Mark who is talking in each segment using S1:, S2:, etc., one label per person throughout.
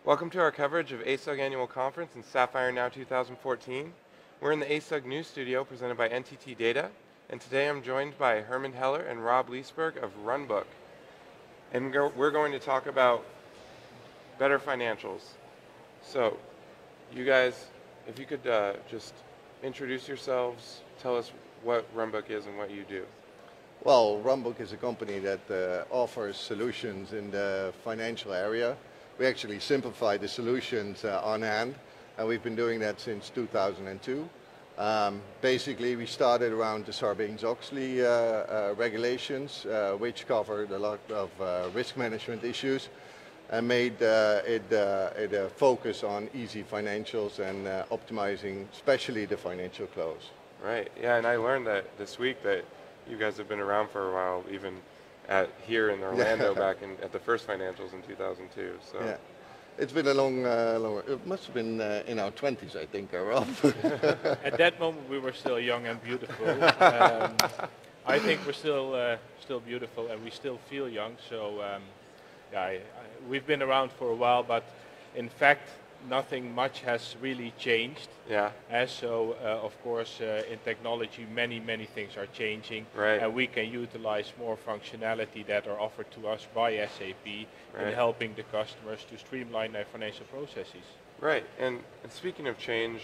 S1: Welcome to our coverage of ASUG Annual Conference in Sapphire Now 2014. We're in the ASUG News Studio presented by NTT Data, and today I'm joined by Herman Heller and Rob Leesberg of Runbook. And we're going to talk about better financials. So, you guys, if you could just introduce yourselves, tell us what Runbook is and what you do.
S2: Well, Runbook is a company that offers solutions in the financial area. We actually simplify the solutions on hand, and we've been doing that since 2002. Basically, we started around the Sarbanes-Oxley regulations, which covered a lot of risk management issues, and made it a focus on easy financials and optimizing, especially the financial close.
S1: Right, yeah, and I learned that this week that you guys have been around for a while, even here in Orlando back at the first financials in 2002. So.
S2: Yeah. It's been a long, it must have been in our 20s, I think, Rob.
S3: At that moment we were still young and beautiful. I think we're still beautiful and we still feel young. So we've been around for a while, but in fact nothing much has really changed.
S1: Yeah.
S3: Of course, in technology, many things are changing,
S1: right.
S3: And we can utilize more functionality that are offered to us by SAP
S1: right.
S3: in helping the customers to streamline their financial processes.
S1: Right. And speaking of change,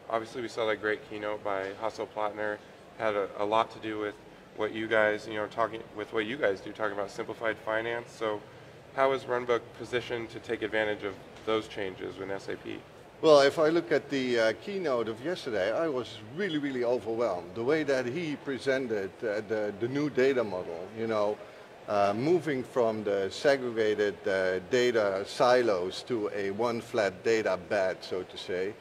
S1: obviously we saw that great keynote by Hasso Plattner. Had a lot to do with what you guys, talking about simplified finance. So, how is Runbook positioned to take advantage of those changes in SAP?
S2: Well, if I look at the keynote of yesterday, I was really overwhelmed. The way that he presented the new data model, moving from the segregated data silos to a one flat data bed, so to say,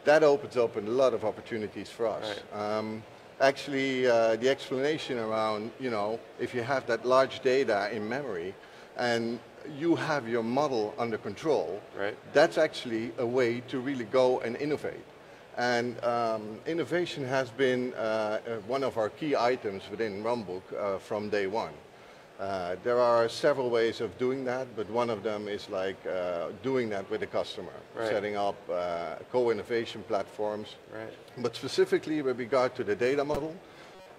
S2: that opens up a lot of opportunities for us. Right. Actually, the explanation around, if you have that large data in memory and you have your model under control,
S1: right.
S2: That's actually a way to really go and innovate. And innovation has been one of our key items within Runbook from day one. There are several ways of doing that, but one of them is like doing that with the customer,
S1: right.
S2: Setting up co-innovation platforms.
S1: Right.
S2: But specifically with regard to the data model,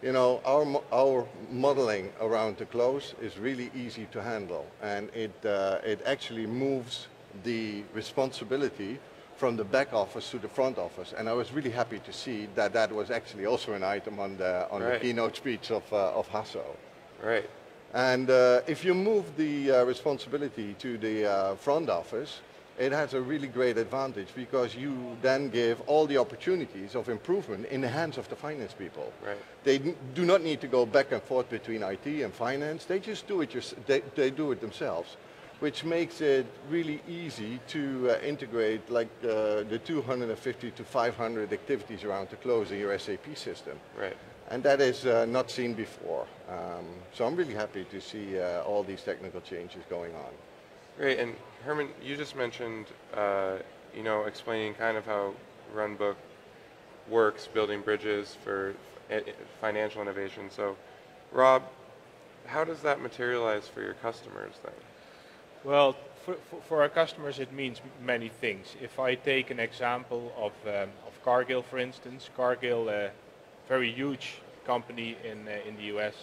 S2: our modeling around the close is really easy to handle, and it actually moves the responsibility from the back office to the front office. And I was really happy to see that that was actually also an item on the
S1: right.
S2: keynote speech of Hasso.
S1: Right.
S2: And if you move the responsibility to the front office, it has a really great advantage because you then give all the opportunities of improvement in the hands of the finance people.
S1: Right.
S2: They do not need to go back and forth between IT and finance. They just do it. They do it themselves, which makes it really easy to integrate like the 250 to 500 activities around the close in your SAP system.
S1: Right.
S2: And that is not seen before. So I'm really happy to see all these technical changes going on.
S1: Great, and Herman, you just mentioned, explaining kind of how Runbook works, building bridges for financial innovation. So, Rob, how does that materialize for your customers then?
S3: Well, for our customers, it means many things. If I take an example of Cargill, for instance, Cargill, a very huge company in the US,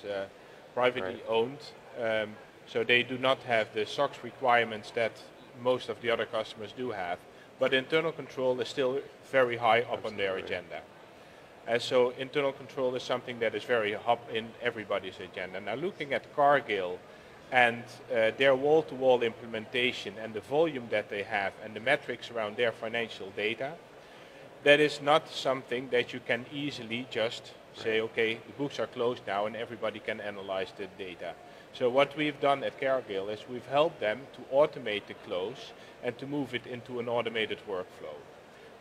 S3: privately
S1: right.
S3: owned. So they do not have the SOX requirements that most of the other customers do have. But internal control is still very high up on their agenda. And so internal control is something that is very up in everybody's agenda. Now looking at Cargill and their wall-to-wall implementation and the volume that they have and the metrics around their financial data, that is not something that you can easily just say, okay, the books are closed now and everybody can analyze the data. So what we've done at Cargill is we've helped them to automate the close and to move it into an automated workflow.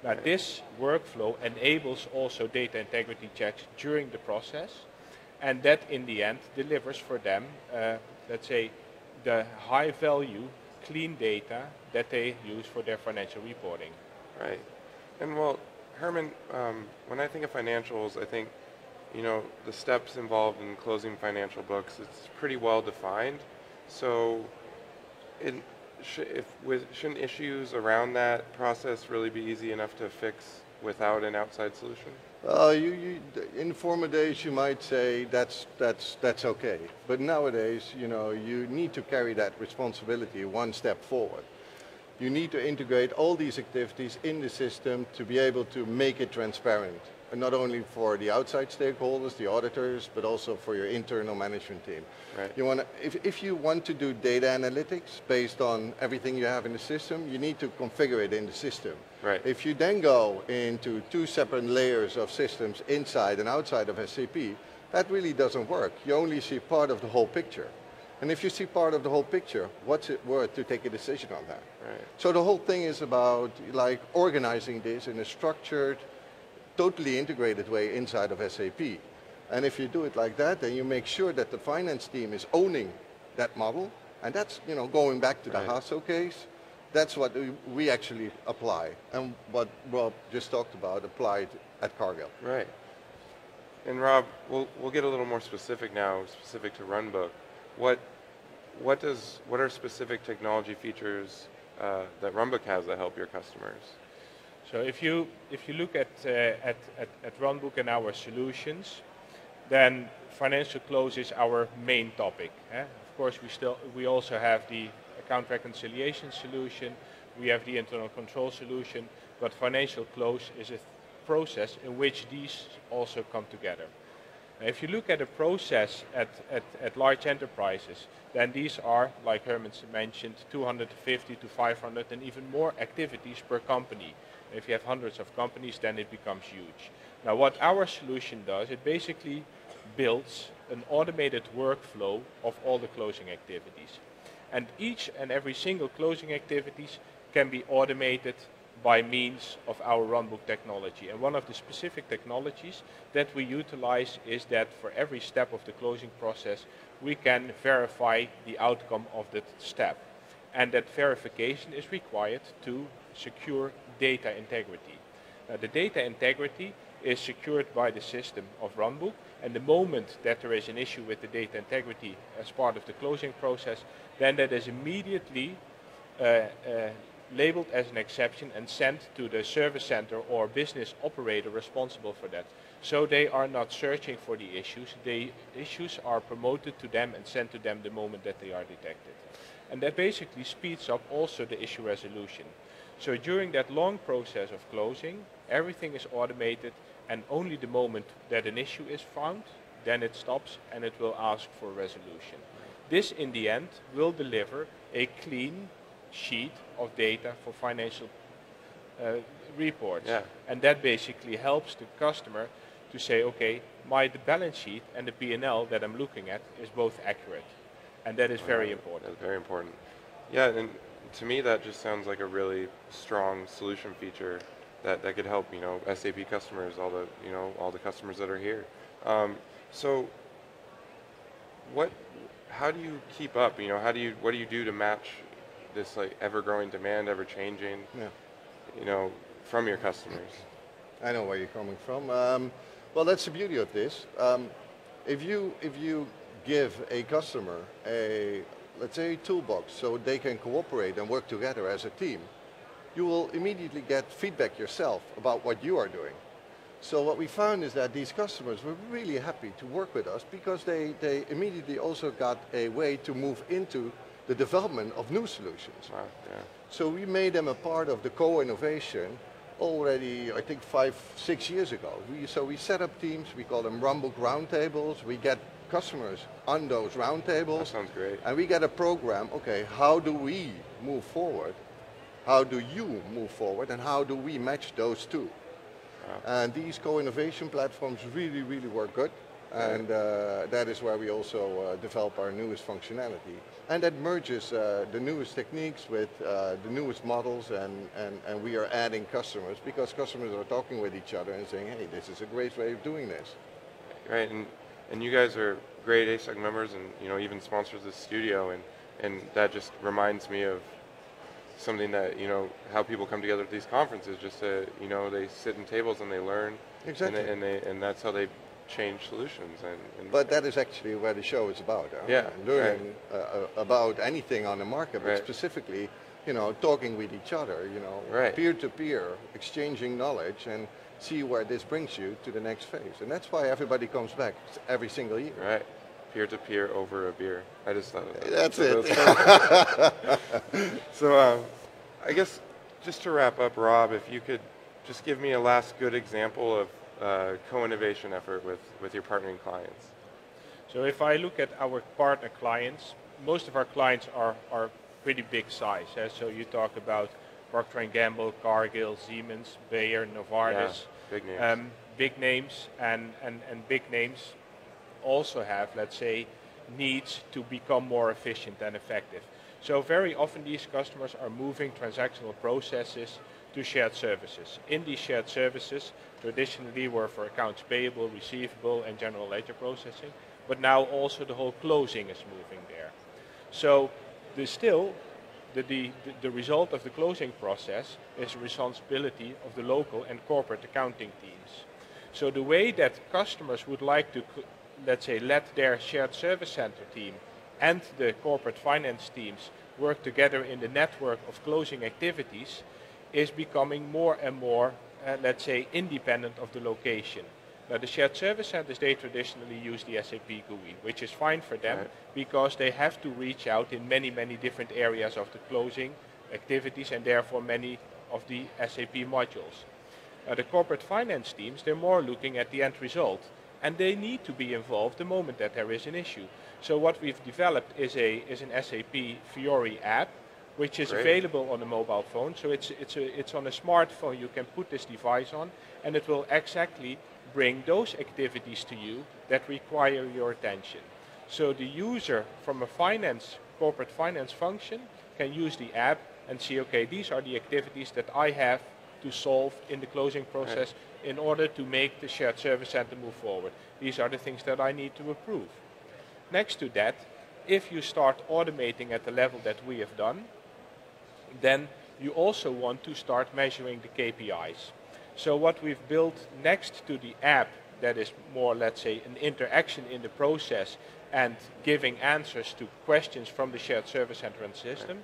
S3: Now this workflow enables also data integrity checks during the process, and that in the end delivers for them, let's say, the high value, clean data that they use for their financial reporting.
S1: Right. And well, Herman, when I think of financials, I think the steps involved in closing financial books, it's pretty well defined. So shouldn't issues around that process really be easy enough to fix without an outside solution?
S2: In former days, you might say that's okay. But nowadays, you need to carry that responsibility one step forward. You need to integrate all these activities in the system to be able to make it transparent. And not only for the outside stakeholders, the auditors, but also for your internal management team.
S1: Right.
S2: If you want to do data analytics based on everything you have in the system, you need to configure it in the system.
S1: Right.
S2: If you then go into two separate layers of systems inside and outside of SAP, that really doesn't work. You only see part of the whole picture. And if you see part of the whole picture, what's it worth to take a decision on that?
S1: Right.
S2: So the whole thing is about like organizing this in a structured, totally integrated way inside of SAP. And if you do it like that, then you make sure that the finance team is owning that model. And that's, going back to the Hasso case, that's what we actually apply. And what Rob just talked about applied at Cargill.
S1: Right. And Rob, we'll get a little more specific now, specific to Runbook. What are specific technology features that Runbook has that help your customers?
S3: So if you look at Runbook and our solutions, then financial close is our main topic. Of course, we also have the account reconciliation solution, we have the internal control solution, but financial close is a process in which these also come together. Now, if you look at a process at large enterprises, then these are, like Herman mentioned, 250 to 500 and even more activities per company. If you have hundreds of companies, then it becomes huge. Now what our solution does, it basically builds an automated workflow of all the closing activities. And each and every single closing activities can be automated by means of our Runbook technology. And one of the specific technologies that we utilize is that for every step of the closing process, we can verify the outcome of that step. And that verification is required to secure data integrity. Now, the data integrity is secured by the system of Runbook, and the moment that there is an issue with the data integrity as part of the closing process, then that is immediately labeled as an exception and sent to the service center or business operator responsible for that. So they are not searching for the issues. The issues are promoted to them and sent to them the moment that they are detected. And that basically speeds up also the issue resolution. So during that long process of closing, everything is automated, and only the moment that an issue is found, then it stops and it will ask for resolution. This in the end will deliver a clean sheet of data for financial reports.
S1: Yeah.
S3: And that basically helps the customer to say, okay, the balance sheet and the P&L that I'm looking at is both accurate. And that is very important.
S1: That's very important. Yeah, and to me that just sounds like a really strong solution feature that could help, SAP customers, all the customers that are here. So how do you keep up? What do you do to match this like ever-growing demand, ever-changing, from your customers?
S2: I know where you're coming from. Well, that's the beauty of this. If you give a customer let's say a toolbox so they can cooperate and work together as a team, you will immediately get feedback yourself about what you are doing. So what we found is that these customers were really happy to work with us because they immediately also got a way to move into the development of new solutions.
S1: Wow, yeah.
S2: So we made them a part of the co-innovation already, I think 5-6 years ago. So we set up teams, we call them Runbook roundtables, we get customers on those roundtables.
S1: That sounds great.
S2: And we get a program, okay, how do we move forward? How do you move forward? And how do we match those two? Wow. And these co-innovation platforms really, really work good. And that is where we also develop our newest functionality. And that merges the newest techniques with the newest models, and we are adding customers because customers are talking with each other and saying, hey, this is a great way of doing this.
S1: Right, and you guys are great ASOC members and even sponsors this studio, and that just reminds me of something that, how people come together at these conferences, just to, they sit in tables and they learn.
S2: Exactly.
S1: And that's how they change solutions.
S2: But that is actually where the show is about.
S1: Yeah,
S2: learning about anything on the market, but
S1: right.
S2: specifically, talking with each other,
S1: Right.
S2: peer-to-peer, exchanging knowledge, and see where this brings you to the next phase. And that's why everybody comes back every single year.
S1: Right. Peer-to-peer over a beer. I just thought of that.
S2: That's
S1: so
S2: it.
S1: So I guess just to wrap up, Rob, if you could just give me a last good example of co-innovation effort with your partnering clients.
S3: So if I look at our partner clients, most of our clients are pretty big size. So you talk about Procter & Gamble, Cargill, Siemens, Bayer, Novartis.
S1: Yeah, big names.
S3: Big names, and big names also have, let's say, needs to become more efficient and effective. So very often these customers are moving transactional processes to shared services. In these shared services, traditionally were for accounts payable, receivable, and general ledger processing, but now also the whole closing is moving there. So the result of the closing process is the responsibility of the local and corporate accounting teams. So the way that customers would like to, let's say, let their shared service center team and the corporate finance teams work together in the network of closing activities is becoming more and more, let's say, independent of the location. Now the shared service centers, they traditionally use the SAP GUI, which is fine for them because they have to reach out in many, many different areas of the closing activities and therefore many of the SAP modules. Now the corporate finance teams, they're more looking at the end result and they need to be involved the moment that there is an issue. So what we've developed is an SAP Fiori app, which is available on a mobile phone. So it's on a smartphone. You can put this device on, and it will exactly bring those activities to you that require your attention. So the user from a corporate finance function can use the app and see, okay, these are the activities that I have to solve in the closing process in order to make the shared service center move forward. These are the things that I need to approve. Next to that, if you start automating at the level that we have done, then you also want to start measuring the KPIs. So what we've built next to the app that is more, let's say, an interaction in the process and giving answers to questions from the shared service center and system,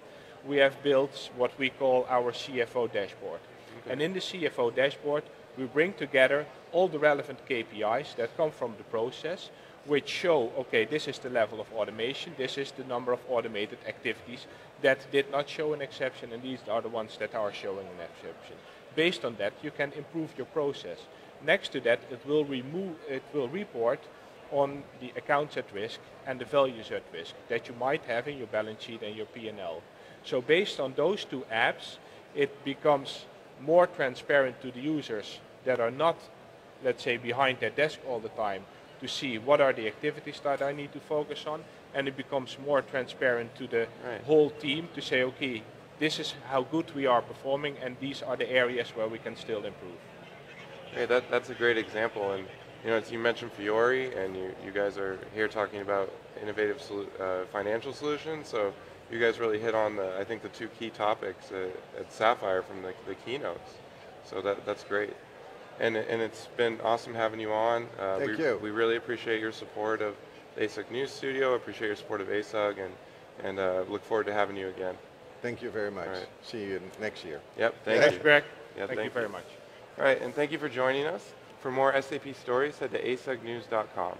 S3: we have built what we call our CFO dashboard. Okay. And in the CFO dashboard, we bring together all the relevant KPIs that come from the process, which show, okay, this is the level of automation, this is the number of automated activities that did not show an exception, and these are the ones that are showing an exception. Based on that, you can improve your process. Next to that, it will report on the accounts at risk and the values at risk that you might have in your balance sheet and your P&L. So based on those two apps, it becomes more transparent to the users that are not, let's say, behind their desk all the time to see what are the activities that I need to focus on, and it becomes more transparent to the whole team to say, okay, this is how good we are performing and these are the areas where we can still improve.
S1: Hey, that's a great example, and as you mentioned Fiori, and you guys are here talking about innovative financial solutions, so you guys really hit on I think the two key topics at Sapphire from the keynotes. So that's great. And it's been awesome having you on.
S2: Thank you.
S1: We really appreciate your support of the ASUG News Studio, appreciate your support of ASUG, and look forward to having you again.
S2: Thank you very much. Right. See you next year.
S1: Yep, thank you.
S3: Thanks, Greg.
S1: Yeah,
S3: thank you very much.
S1: All right, and thank you for joining us. For more SAP stories, head to asugnews.com.